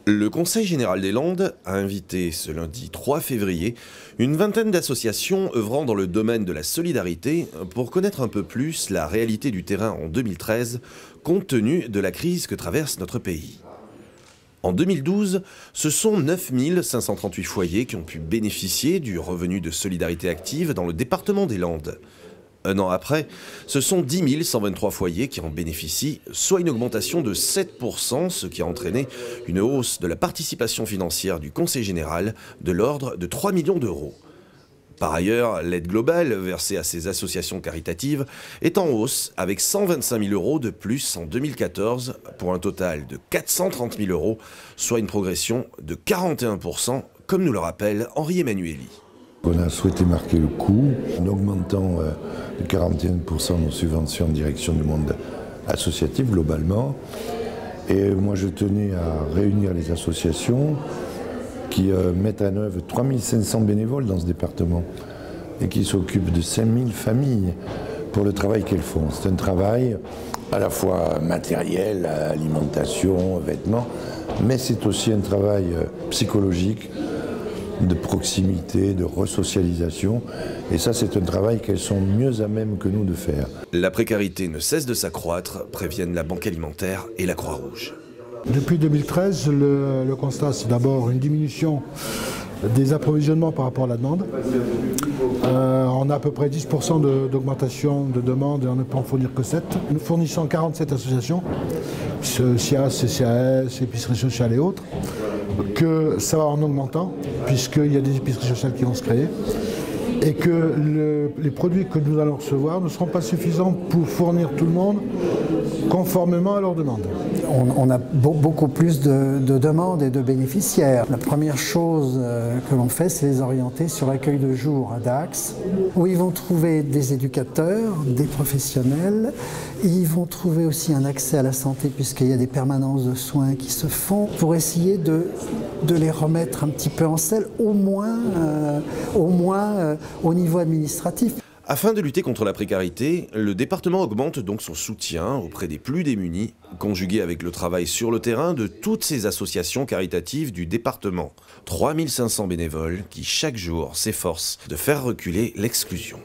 Le Conseil général des Landes a invité ce lundi 3 février une vingtaine d'associations œuvrant dans le domaine de la solidarité pour connaître un peu plus la réalité du terrain en 2013 compte tenu de la crise que traverse notre pays. En 2012, ce sont 9 538 foyers qui ont pu bénéficier du revenu de solidarité active dans le département des Landes. Un an après, ce sont 10 123 foyers qui en bénéficient, soit une augmentation de 7%, ce qui a entraîné une hausse de la participation financière du Conseil général de l'ordre de 3 millions d'euros. Par ailleurs, l'aide globale versée à ces associations caritatives est en hausse avec 125 000 euros de plus en 2014 pour un total de 430 000 euros, soit une progression de 41%, comme nous le rappelle Henri Emmanuelli. On a souhaité marquer le coup en augmentant de 41% nos subventions en direction du monde associatif globalement. Et moi je tenais à réunir les associations qui mettent en œuvre 3500 bénévoles dans ce département et qui s'occupent de 5000 familles pour le travail qu'elles font. C'est un travail à la fois matériel, alimentation, vêtements, mais c'est aussi un travail psychologique, de proximité, de resocialisation. Et ça, c'est un travail qu'elles sont mieux à même que nous de faire. La précarité ne cesse de s'accroître, préviennent la Banque alimentaire et la Croix-Rouge. Depuis 2013, le constat, c'est d'abord une diminution des approvisionnements par rapport à la demande. On a à peu près 10% d'augmentation de demande et on ne peut en fournir que 7. Nous fournissons 47 associations, SIAS, CCAS, épicerie sociale et autres, que ça va en augmentant, puisqu'il y a des épiceries sociales qui vont se créer, et que les produits que nous allons recevoir ne seront pas suffisants pour fournir tout le monde conformément à leurs demandes. On a beaucoup plus de demandes et de bénéficiaires. La première chose que l'on fait, c'est les orienter sur l'accueil de jour à Dax, où ils vont trouver des éducateurs, des professionnels. Ils vont trouver aussi un accès à la santé, puisqu'il y a des permanences de soins qui se font, pour essayer de les remettre un petit peu en selle, au moins au niveau administratif. Afin de lutter contre la précarité, le département augmente donc son soutien auprès des plus démunis, conjugué avec le travail sur le terrain de toutes ces associations caritatives du département. 3 500 bénévoles qui chaque jour s'efforcent de faire reculer l'exclusion.